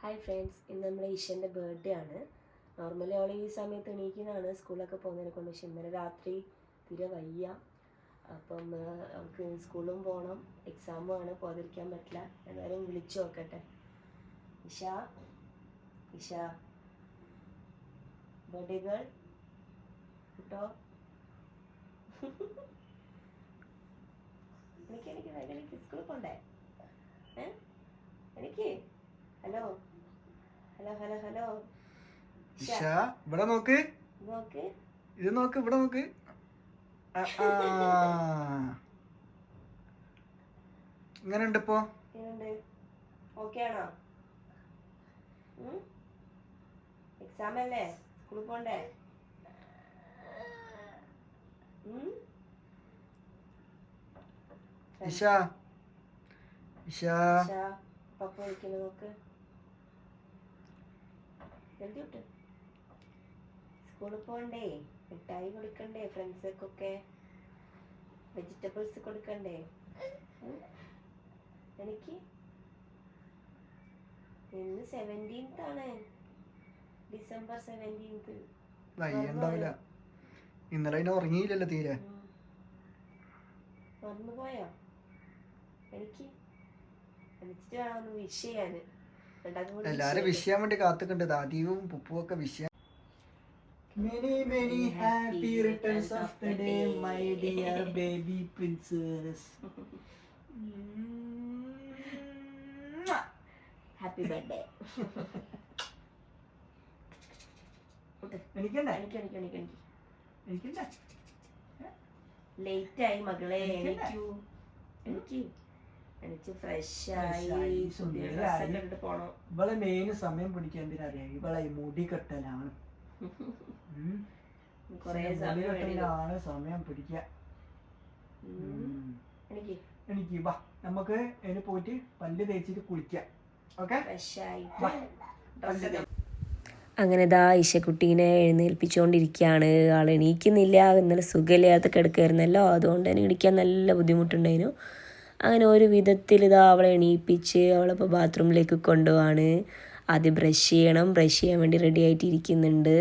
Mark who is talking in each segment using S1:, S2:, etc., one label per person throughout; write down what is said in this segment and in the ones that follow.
S1: Hi friends, ഇന്ന് നമ്മളെ ഈശൻ്റെ birthday ആണ്. നോർമലി അവൾ ഈ സമയത്ത് എണീക്കുന്നതാണ് സ്കൂളൊക്കെ പോകുന്നതിനെ കൊണ്ട്. പക്ഷെ ഇന്നലെ രാത്രി തീരെ വയ്യ. അപ്പം അവൾക്ക് സ്കൂളും പോകണം, എക്സാമും ആണ്, പോകാതിരിക്കാൻ പറ്റില്ല. എന്തായാലും വിളിച്ചു നോക്കട്ടെ. ഇഷ ഇഷ ബർത്ത്ഡേ ഗേൾ കേട്ടോ. എനിക്ക് സ്കൂളിൽ പോണ്ടേ? എനിക്ക് ഹലോ ഹലോ ഹലോ ഹലോ
S2: ഇവിടെ നോക്ക്,
S1: നോക്ക്,
S2: ഇത് നോക്ക്, ഇവിടെ നോക്ക്. ഇങ്ങനെയുണ്ട് ഇപ്പോ?
S1: ഓക്കെ ആണോ? എക്സാം അല്ലേ, സ്കൂളിൽ പോണ്ടേ?
S2: ഇഷ ഇഷ
S1: പപ്പ വിളിക്കുന്നു, നോക്ക്. ജൽദി വിട്ട്, സ്കൂളിൽ പോകണ്ടേ, മിഠായി കൊടുക്കണ്ടേ, ഫ്രണ്ട്സൊക്കെ വെജിറ്റബിൾസ് കൊടുക്കണ്ടേ? എനിക്ക് ഇന്ന് 17th ആണ്, ഡിസംബർ 17th.
S2: ഉണ്ടാവില്ല, ഇന്നലെ അതിനെ ഉറങ്ങിയില്ലല്ലോ തീരെ.
S1: മറന്നുപോയോ? എനിക്ക് വിളിച്ചിട്ട് വേണം ഒന്ന് വിഷ് ചെയ്യാന്.
S2: എല്ലാരും വിഷ് ചെയ്യാൻ വേണ്ടി കാത്തുക്കുണ്ട്. ദാദിയും പുപ്പും ഒക്കെ വിഷ് ചെയ്യാൻ. Many many happy returns of the day, my dear baby princess.
S1: Happy birthday. Late ആയി മകളെ, എണീക്കൂ. എനിക്ക് ഫ്രഷ് ആയി പോണം.
S2: ഇവളെ മെയിൻ സമയം പിടിക്കാൻ എന്തിനറിയാം, ഇവളെ മുടി കെട്ടലാണ്. സമയം പിടിക്ക. എനിക്ക് വാ, നമുക്ക് അതിന് പോയിട്ട് പല്ല് തേച്ചിട്ട് കുളിക്കാം. ഓക്കെ,
S1: അങ്ങനെ ദാ ഇശക്കുട്ടീനെ എഴുന്നേൽപ്പിച്ചുകൊണ്ടിരിക്കുകയാണ്. ആൾ എണീക്കുന്നില്ല. ഇന്നലെ സുഖമില്ലാത്ത കിടക്കായിരുന്നല്ലോ, അതുകൊണ്ട് തന്നെ എണീക്കാൻ നല്ല ബുദ്ധിമുട്ടുണ്ടായിരുന്നു. അങ്ങനെ ഒരു വിധത്തിൽ ഇതാ അവളെ എണീപ്പിച്ച് അവളിപ്പോൾ ബാത്റൂമിലേക്ക് കൊണ്ടുപോവാണ്. ആദ്യം ബ്രഷ് ചെയ്യണം, ബ്രഷ് ചെയ്യാൻ വേണ്ടി റെഡി ആയിട്ടിരിക്കുന്നുണ്ട്.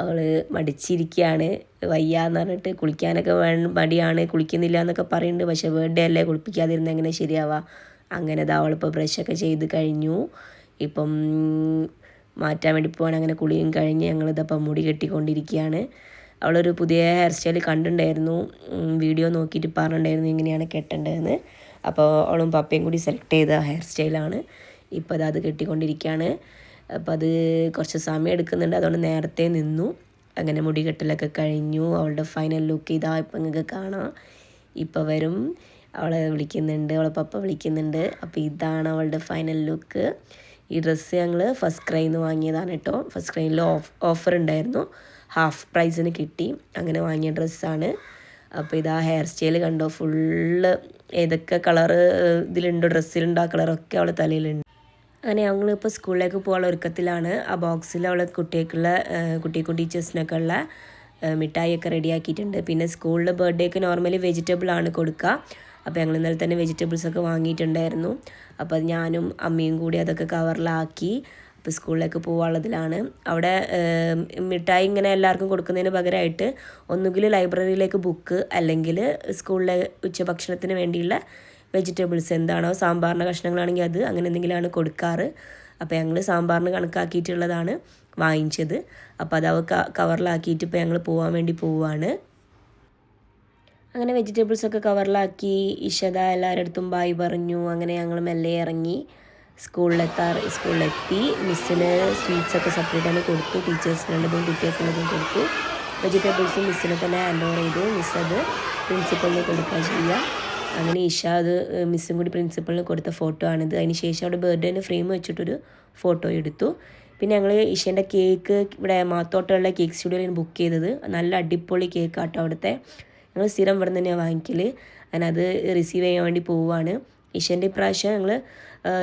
S1: അവൾ മടിച്ചിരിക്കുകയാണ്, വയ്യാന്ന് പറഞ്ഞിട്ട്. കുളിക്കാനൊക്കെ മടിയാണ്, കുളിക്കുന്നില്ല എന്നൊക്കെ പറയുന്നുണ്ട്. പക്ഷേ ബർത്ത്ഡേ അല്ലേ, കുളിപ്പിക്കാതിരുന്ന് എങ്ങനെ ശരിയാവാ. അങ്ങനെ ഇതാ അവളിപ്പോൾ ബ്രഷൊക്കെ ചെയ്ത് കഴിഞ്ഞു. ഇപ്പം മാറ്റാൻ വേണ്ടി പോവാൻ. അങ്ങനെ കുളിയും കഴിഞ്ഞ് ഞങ്ങളിതപ്പം മുടി കെട്ടിക്കൊണ്ടിരിക്കുകയാണ്. അവളൊരു പുതിയ ഹെയർ സ്റ്റൈൽ കണ്ടിട്ടുണ്ടായിരുന്നു, വീഡിയോ നോക്കിയിട്ട് പറഞ്ഞിട്ടുണ്ടായിരുന്നു എങ്ങനെയാണ് കെട്ടേണ്ടതെന്ന്. അപ്പോൾ അവളും പപ്പയും കൂടി സെലക്ട് ചെയ്ത ഹെയർ സ്റ്റൈലാണ്. ഇപ്പോൾ അത് കെട്ടിക്കൊണ്ടിരിക്കുകയാണ്. അപ്പോൾ അത് കുറച്ച് സമയം എടുക്കുന്നുണ്ട്, അതുകൊണ്ട് നേരത്തെ നിന്നു. അങ്ങനെ മുടി കെട്ടലൊക്കെ കഴിഞ്ഞു. അവളുടെ ഫൈനൽ ലുക്ക് ഇതാ ഇപ്പം നിങ്ങൾക്ക് കാണാം. ഇപ്പോൾ വരും, അവളെ വിളിക്കുന്നുണ്ട്, അവളെ പപ്പ വിളിക്കുന്നുണ്ട്. അപ്പോൾ ഇതാണ് അവളുടെ ഫൈനൽ ലുക്ക്. ഈ ഡ്രസ്സ് ഞങ്ങൾ ഫസ്റ്റ് ക്രൈയിൽ നിന്ന് വാങ്ങിയതാണ് കേട്ടോ. ഫസ്റ്റ് ക്രൈയിൽ ഓഫർ ഉണ്ടായിരുന്നു, ഹാഫ് പ്രൈസിന് കിട്ടി. അങ്ങനെ വാങ്ങിയ ഡ്രസ്സാണ്. അപ്പോൾ ഇതാ ഹെയർ സ്റ്റൈൽ കണ്ടോ, ഫുള്ള് ഏതൊക്കെ കളറ് ഇതിലുണ്ടോ, ഡ്രസ്സിലുണ്ടോ ആ കളറൊക്കെ അവളെ തലയിലുണ്ട്. അങ്ങനെ ഞങ്ങളിപ്പോൾ സ്കൂളിലേക്ക് പോകാനുള്ള ഒരുക്കത്തിലാണ്. ആ ബോക്സിൽ അവളെ കുട്ടിക്കും ടീച്ചേഴ്സിനൊക്കെ ഉള്ള മിഠായിയൊക്കെ റെഡിയാക്കിയിട്ടുണ്ട്. പിന്നെ സ്കൂളിൽ ബർത്ത്ഡേക്ക് നോർമലി വെജിറ്റബിൾ ആണ് കൊടുക്കുക. അപ്പോൾ ഞങ്ങൾ ഇന്നലെ തന്നെ വെജിറ്റബിൾസൊക്കെ വാങ്ങിയിട്ടുണ്ടായിരുന്നു. അപ്പോൾ അത് ഞാനും അമ്മയും കൂടി അതൊക്കെ കവറിലാക്കി അപ്പോൾ സ്കൂളിലേക്ക് പോകാനുള്ളതിലാണ്. അവിടെ മിഠായി ഇങ്ങനെ എല്ലാവർക്കും കൊടുക്കുന്നതിന് പകരമായിട്ട് ഒന്നുകിൽ ലൈബ്രറിയിലേക്ക് ബുക്ക്, അല്ലെങ്കിൽ സ്കൂളിലെ ഉച്ചഭക്ഷണത്തിന് വേണ്ടിയുള്ള വെജിറ്റബിൾസ് എന്താണോ, സാമ്പാറിൻ്റെ കഷ്ണങ്ങളാണെങ്കിൽ അത്, അങ്ങനെ എന്തെങ്കിലുമാണ് കൊടുക്കാറ്. അപ്പോൾ ഞങ്ങൾ സാമ്പാറിന് കണക്കാക്കിയിട്ടുള്ളതാണ് വാങ്ങിച്ചത്. അപ്പോൾ അത് കവറിലാക്കിയിട്ട് ഇപ്പോൾ ഞങ്ങൾ പോകാൻ വേണ്ടി പോവുകയാണ്. അങ്ങനെ വെജിറ്റബിൾസൊക്കെ കവറിലാക്കി ഇഷത എല്ലാവരുടെ അടുത്തും ബായ് പറഞ്ഞു. അങ്ങനെ ഞങ്ങൾ മെല്ലെ ഇറങ്ങി സ്കൂളിലെത്തി. മിസ്സിന് സ്വീറ്റ്സൊക്കെ സെപ്പറേറ്റാണ് കൊടുത്തു, ടീച്ചേഴ്സിനുള്ളതും കുട്ടികൾക്കുള്ളതും കൊടുത്തു. വെജിറ്റബിൾസും മിസ്സിനെ തന്നെ ഹാൻഡ് ഓവർ ചെയ്തു. മിസ് അത് പ്രിൻസിപ്പളിന് കൊടുക്കാൻ ചെയ്യുക. അങ്ങനെ ഇഷ അത് മിസ്സും കൂടി പ്രിൻസിപ്പളിന് കൊടുത്ത ഫോട്ടോ ആണിത്. അതിന് ശേഷം അവിടെ ബർത്ത്ഡേൻ്റെ ഫ്രെയിം വെച്ചിട്ടൊരു ഫോട്ടോ എടുത്തു. പിന്നെ ഞങ്ങൾ ഇഷേൻ്റെ കേക്ക് ഇവിടെ മാത്തോട്ടമുള്ള കേക്ക് സ്റ്റുഡിയോയിൽ ബുക്ക് ചെയ്തത്. നല്ല അടിപൊളി കേക്കാട്ടോ അവിടുത്തെ. ഞങ്ങൾ സ്ഥിരം ഇവിടെ നിന്ന് തന്നെയാണ് വാങ്ങിക്കൽ. അങ്ങനെ അത് റിസീവ് ചെയ്യാൻ വേണ്ടി പോവുകയാണ്. ഇഷേൻ്റെ ഇപ്രാവശ്യം ഞങ്ങൾ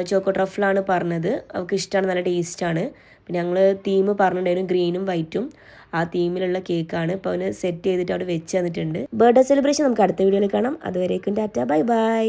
S1: ചോക്കോ ട്രഫിളാണ് പറഞ്ഞത്. അവൾക്ക് ഇഷ്ടമാണ്, നല്ല ടേസ്റ്റാണ്. പിന്നെ ഞങ്ങൾ തീം പറഞ്ഞിട്ടുണ്ടായിരുന്നു ഗ്രീനും വൈറ്റും. ആ തീമിലുള്ള കേക്കാണ്. ഇപ്പോൾ അവന് സെറ്റ് ചെയ്തിട്ട് അവിടെ വെച്ച് തന്നിട്ടുണ്ട്. ബർത്ത്ഡേ സെലിബ്രേഷൻ നമുക്ക് അടുത്ത വീഡിയോയിൽ കാണാം. അതുവരേക്കും ടാറ്റ, ബൈ ബൈ.